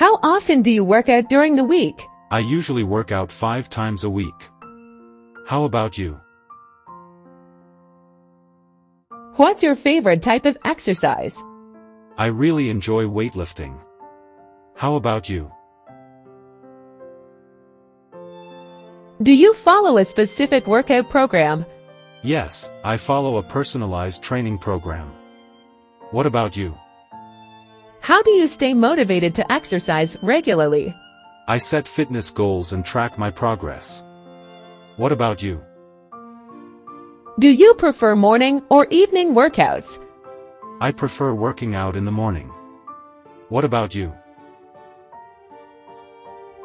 How often do you work out during the week? I usually work out 5 times a week. How about you? What's your favorite type of exercise? I really enjoy weightlifting. How about you? Do you follow a specific workout program? Yes, I follow a personalized training program. What about you? How do you stay motivated to exercise regularly? I set fitness goals and track my progress. What about you? Do you prefer morning or evening workouts? I prefer working out in the morning. What about you?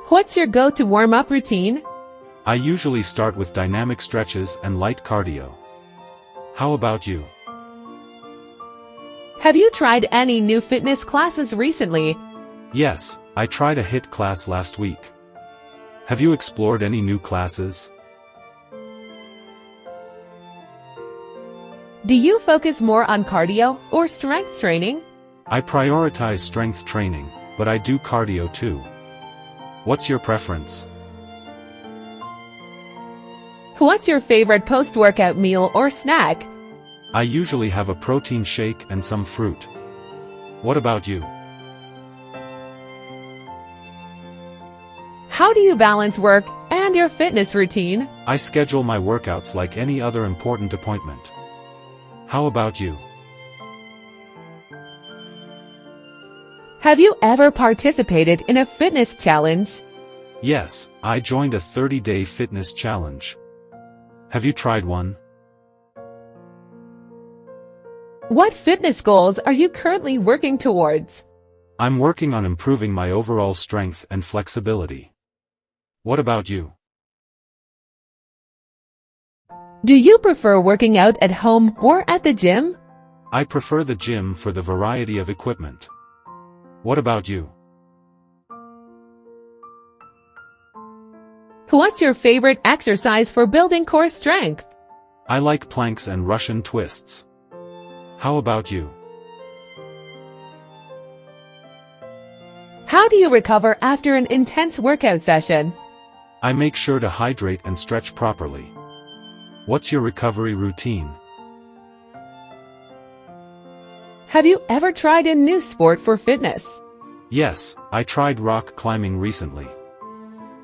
What's your go-to warm-up routine? I usually start with dynamic stretches and light cardio. How about you? Have you tried any new fitness classes recently? Yes, I tried a HIIT class last week. Have you explored any new classes? Do you focus more on cardio or strength training? I prioritize strength training, but I do cardio too. What's your preference? What's your favorite post-workout meal or snack? I usually have a protein shake and some fruit. What about you? How do you balance work and your fitness routine? I schedule my workouts like any other important appointment. How about you? Have you ever participated in a fitness challenge? Yes, I joined a 30-day fitness challenge. Have you tried one? What fitness goals are you currently working towards? I'm working on improving my overall strength and flexibility. What about you? Do you prefer working out at home or at the gym? I prefer the gym for the variety of equipment. What about you? What's your favorite exercise for building core strength? I like planks and Russian twists. How about you? How do you recover after an intense workout session? I make sure to hydrate and stretch properly. What's your recovery routine? Have you ever tried a new sport for fitness? Yes, I tried rock climbing recently.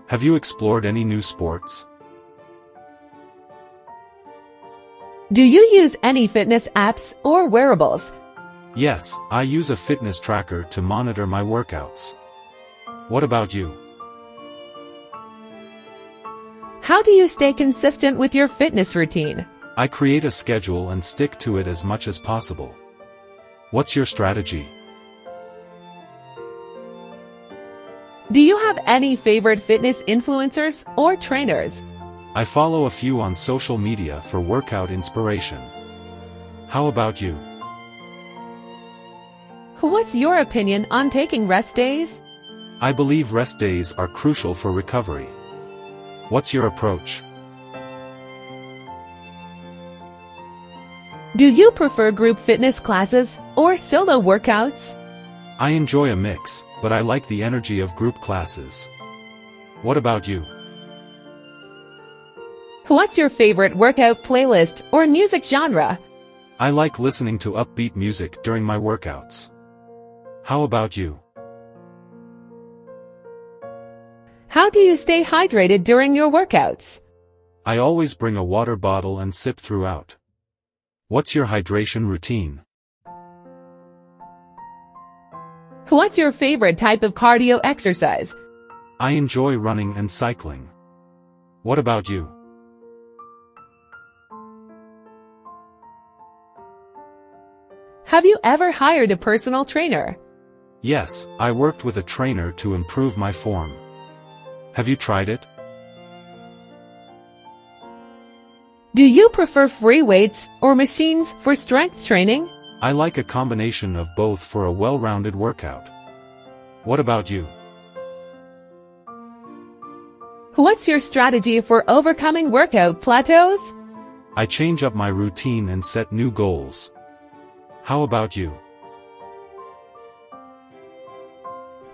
Have you explored any new sports? Do you use any fitness apps or wearables? Yes, I use a fitness tracker to monitor my workouts. What about you? How do you stay consistent with your fitness routine? I create a schedule and stick to it as much as possible. What's your strategy? Do you have any favorite fitness influencers or trainers? I follow a few on social media for workout inspiration. How about you? What's your opinion on taking rest days? I believe rest days are crucial for recovery. What's your approach? Do you prefer group fitness classes or solo workouts? I enjoy a mix, but I like the energy of group classes. What about you? What's your favorite workout playlist or music genre? I like listening to upbeat music during my workouts. How about you? How do you stay hydrated during your workouts? I always bring a water bottle and sip throughout. What's your hydration routine? What's your favorite type of cardio exercise? I enjoy running and cycling. What about you? Have you ever hired a personal trainer? Yes, I worked with a trainer to improve my form. Have you tried it? Do you prefer free weights or machines for strength training? I like a combination of both for a well-rounded workout. What about you? What's your strategy for overcoming workout plateaus? I change up my routine and set new goals. How about you?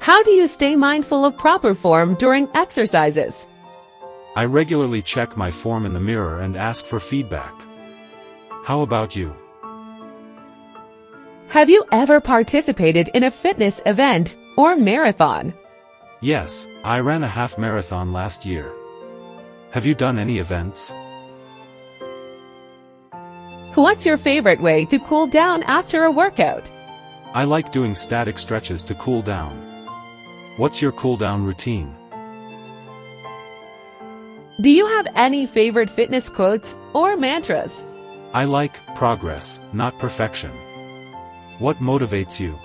How do you stay mindful of proper form during exercises? I regularly check my form in the mirror and ask for feedback. How about you? Have you ever participated in a fitness event or marathon? Yes, I ran a half marathon last year. Have you done any events? What's your favorite way to cool down after a workout? I like doing static stretches to cool down. What's your cool down routine? Do you have any favorite fitness quotes or mantras? I like progress, not perfection. What motivates you?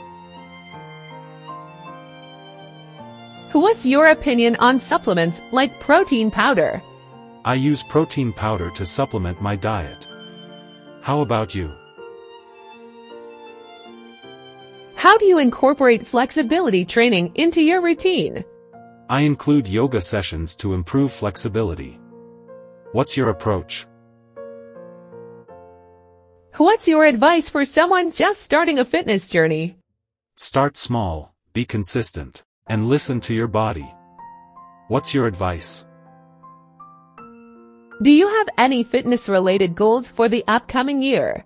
What's your opinion on supplements like protein powder? I use protein powder to supplement my diet. How about you? How do you incorporate flexibility training into your routine? I include yoga sessions to improve flexibility. What's your approach? What's your advice for someone just starting a fitness journey? Start small, be consistent, and listen to your body. What's your advice? Do you have any fitness-related goals for the upcoming year?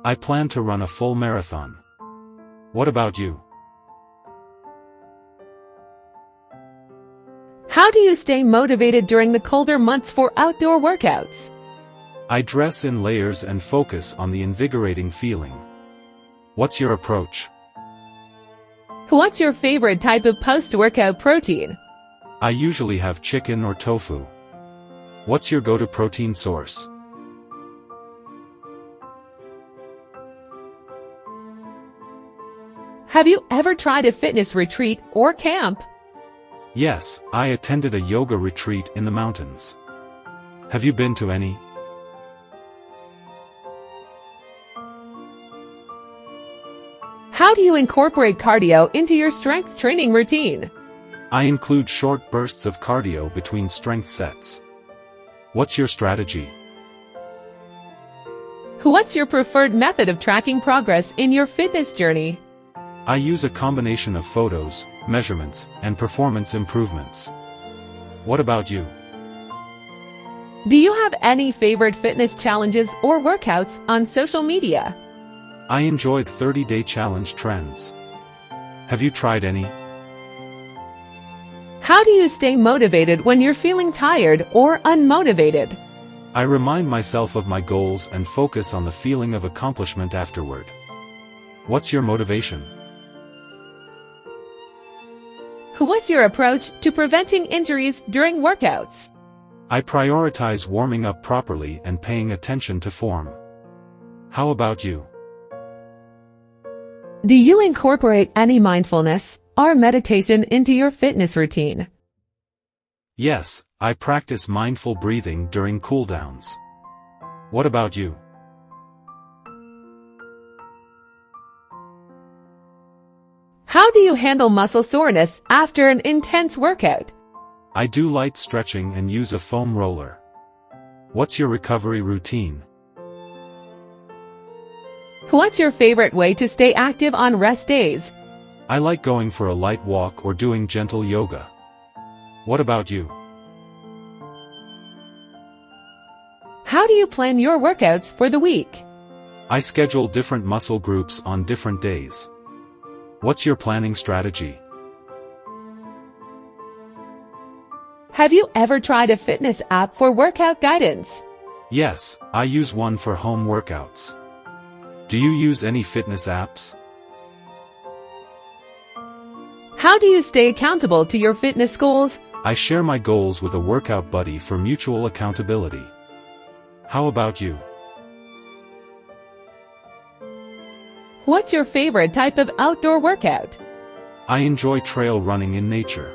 I plan to run a full marathon. What about you? How do you stay motivated during the colder months for outdoor workouts? I dress in layers and focus on the invigorating feeling. What's your approach? What's your favorite type of post-workout protein? I usually have chicken or tofu. What's your go-to protein source? Have you ever tried a fitness retreat or camp? Yes, I attended a yoga retreat in the mountains. Have you been to any? How do you incorporate cardio into your strength training routine? I include short bursts of cardio between strength sets. What's your strategy? What's your preferred method of tracking progress in your fitness journey? I use a combination of photos, measurements, and performance improvements. What about you? Do you have any favorite fitness challenges or workouts on social media? I enjoyed 30-day challenge trends. Have you tried any? How do you stay motivated when you're feeling tired or unmotivated? I remind myself of my goals and focus on the feeling of accomplishment afterward. What's your motivation? What's your approach to preventing injuries during workouts? I prioritize warming up properly and paying attention to form. How about you? Do you incorporate any mindfulness or meditation into your fitness routine? Yes, I practice mindful breathing during cooldowns. What about you? How do you handle muscle soreness after an intense workout? I do light stretching and use a foam roller. What's your recovery routine? What's your favorite way to stay active on rest days? I like going for a light walk or doing gentle yoga. What about you? How do you plan your workouts for the week? I schedule different muscle groups on different days. What's your planning strategy? Have you ever tried a fitness app for workout guidance? Yes, I use one for home workouts. Do you use any fitness apps? How do you stay accountable to your fitness goals? I share my goals with a workout buddy for mutual accountability. How about you? What's your favorite type of outdoor workout? I enjoy trail running in nature.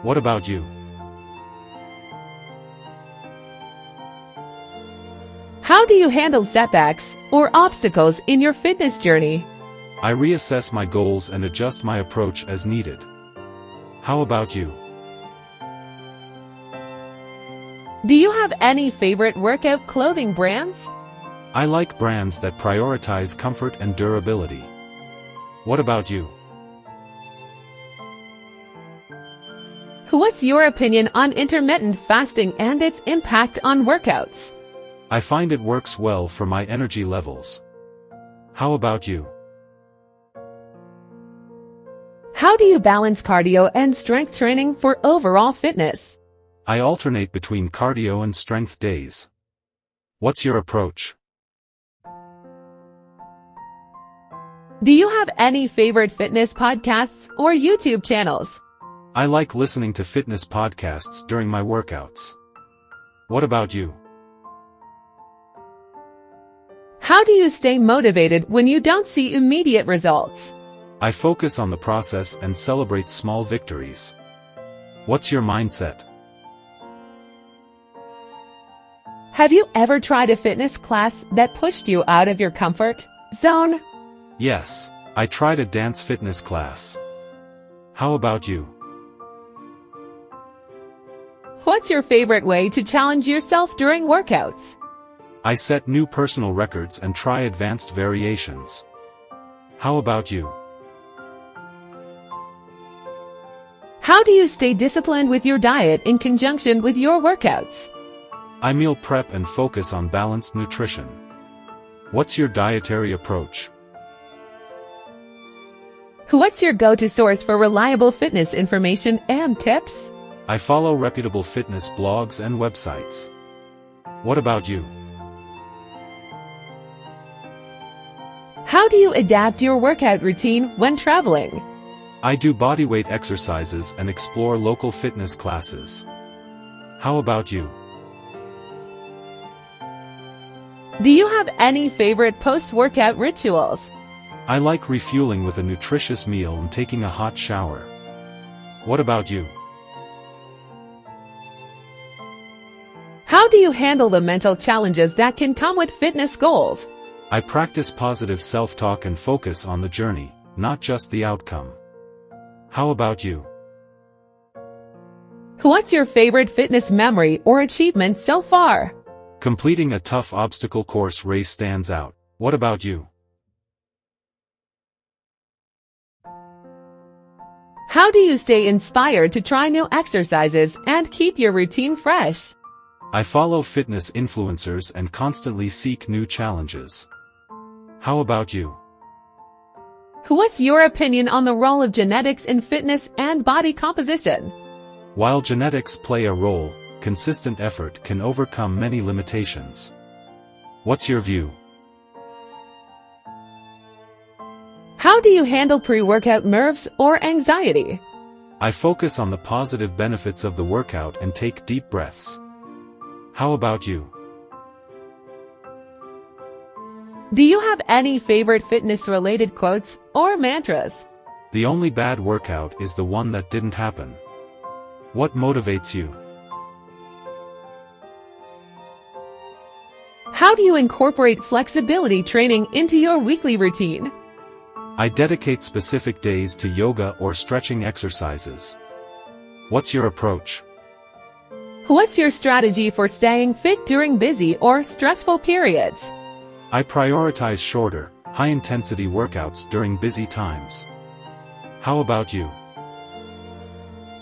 What about you? How do you handle setbacks or obstacles in your fitness journey? I reassess my goals and adjust my approach as needed. How about you? Do you have any favorite workout clothing brands? I like brands that prioritize comfort and durability. What about you? What's your opinion on intermittent fasting and its impact on workouts? I find it works well for my energy levels. How about you? How do you balance cardio and strength training for overall fitness? I alternate between cardio and strength days. What's your approach? Do you have any favorite fitness podcasts or YouTube channels? I like listening to fitness podcasts during my workouts. What about you? How do you stay motivated when you don't see immediate results? I focus on the process and celebrate small victories. What's your mindset? Have you ever tried a fitness class that pushed you out of your comfort zone? Yes, I tried a dance fitness class. How about you? What's your favorite way to challenge yourself during workouts? I set new personal records and try advanced variations. How about you? How do you stay disciplined with your diet in conjunction with your workouts? I meal prep and focus on balanced nutrition. What's your dietary approach? What's your go-to source for reliable fitness information and tips? I follow reputable fitness blogs and websites. What about you? How do you adapt your workout routine when traveling? I do bodyweight exercises and explore local fitness classes. How about you? Do you have any favorite post-workout rituals? I like refueling with a nutritious meal and taking a hot shower. What about you? How do you handle the mental challenges that can come with fitness goals? I practice positive self-talk and focus on the journey, not just the outcome. How about you? What's your favorite fitness memory or achievement so far? Completing a tough obstacle course race stands out. What about you? How do you stay inspired to try new exercises and keep your routine fresh? I follow fitness influencers and constantly seek new challenges. How about you? What's your opinion on the role of genetics in fitness and body composition? While genetics play a role, consistent effort can overcome many limitations. What's your view? How do you handle pre-workout nerves or anxiety? I focus on the positive benefits of the workout and take deep breaths. How about you? Do you have any favorite fitness-related quotes or mantras? The only bad workout is the one that didn't happen. What motivates you? How do you incorporate flexibility training into your weekly routine? I dedicate specific days to yoga or stretching exercises. What's your approach? What's your strategy for staying fit during busy or stressful periods? I prioritize shorter, high-intensity workouts during busy times. How about you?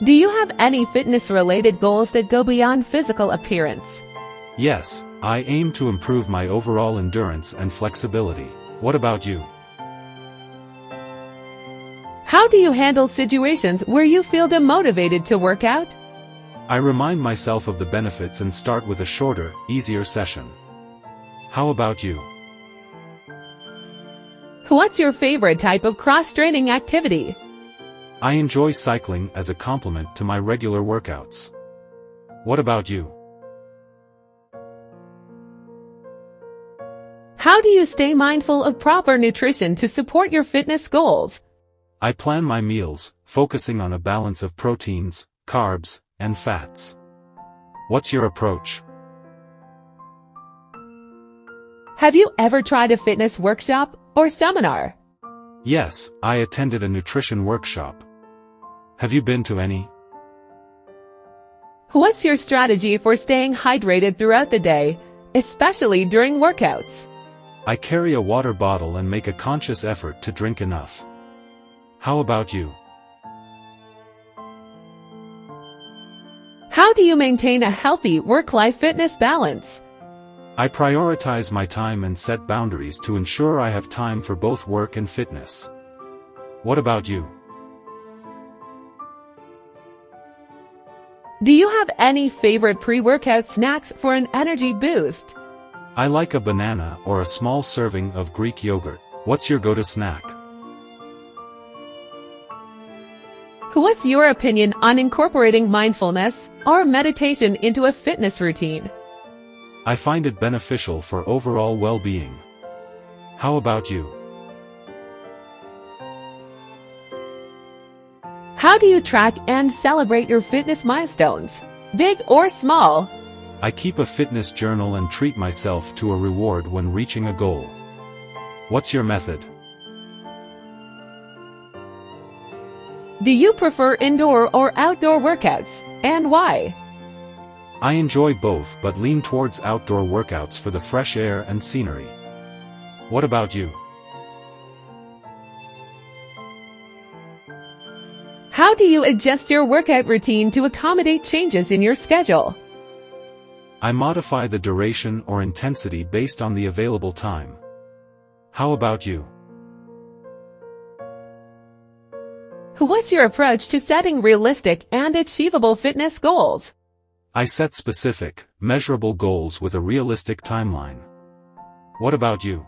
Do you have any fitness-related goals that go beyond physical appearance? Yes, I aim to improve my overall endurance and flexibility. What about you? How do you handle situations where you feel demotivated to work out? I remind myself of the benefits and start with a shorter, easier session. How about you? What's your favorite type of cross-training activity? I enjoy cycling as a complement to my regular workouts. What about you? How do you stay mindful of proper nutrition to support your fitness goals? I plan my meals, focusing on a balance of proteins, carbs, and fats. What's your approach? Have you ever tried a fitness workshop or seminar? Yes, I attended a nutrition workshop. Have you been to any? What's your strategy for staying hydrated throughout the day, especially during workouts? I carry a water bottle and make a conscious effort to drink enough. How about you? How do you maintain a healthy work-life fitness balance? I prioritize my time and set boundaries to ensure I have time for both work and fitness. What about you? Do you have any favorite pre-workout snacks for an energy boost? I like a banana or a small serving of Greek yogurt. What's your go-to snack? What's your opinion on incorporating mindfulness or meditation into a fitness routine? I find it beneficial for overall well-being. How about you? How do you track and celebrate your fitness milestones, big or small? I keep a fitness journal and treat myself to a reward when reaching a goal. What's your method? Do you prefer indoor or outdoor workouts, and why? I enjoy both but lean towards outdoor workouts for the fresh air and scenery. What about you? How do you adjust your workout routine to accommodate changes in your schedule? I modify the duration or intensity based on the available time. How about you? What's your approach to setting realistic and achievable fitness goals? I set specific, measurable goals with a realistic timeline. What about you?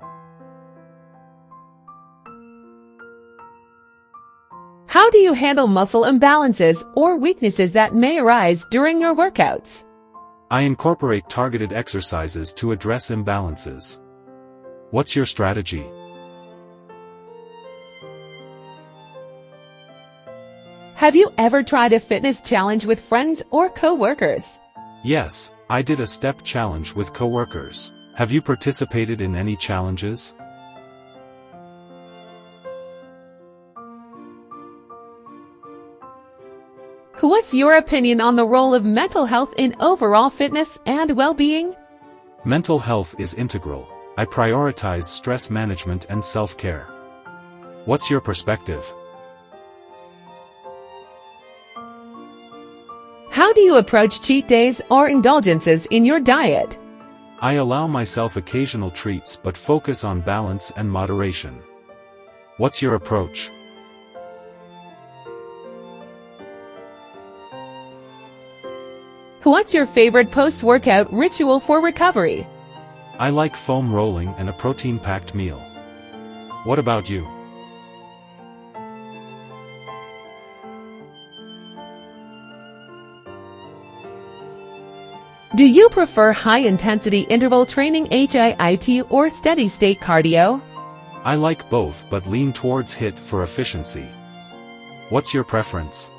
How do you handle muscle imbalances or weaknesses that may arise during your workouts? I incorporate targeted exercises to address imbalances. What's your strategy? Have you ever tried a fitness challenge with friends or co-workers? Yes, I did a step challenge with coworkers. Have you participated in any challenges? What's your opinion on the role of mental health in overall fitness and well-being? Mental health is integral. I prioritize stress management and self-care. What's your perspective? How do you approach cheat days or indulgences in your diet? I allow myself occasional treats but focus on balance and moderation. What's your approach? What's your favorite post-workout ritual for recovery? I like foam rolling and a protein-packed meal. What about you? Do you prefer high-intensity interval training HIIT or steady-state cardio? I like both but lean towards HIIT for efficiency. What's your preference?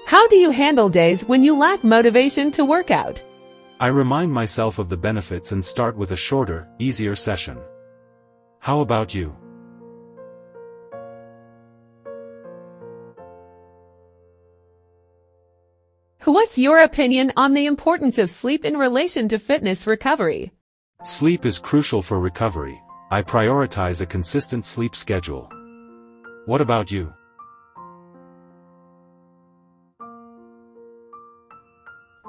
How do you handle days when you lack motivation to work out? I remind myself of the benefits and start with a shorter, easier session. How about you? What's your opinion on the importance of sleep in relation to fitness recovery? Sleep is crucial for recovery. I prioritize a consistent sleep schedule. What about you?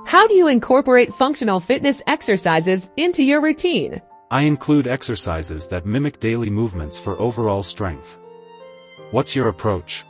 How do you incorporate functional fitness exercises into your routine? I include exercises that mimic daily movements for overall strength. What's your approach?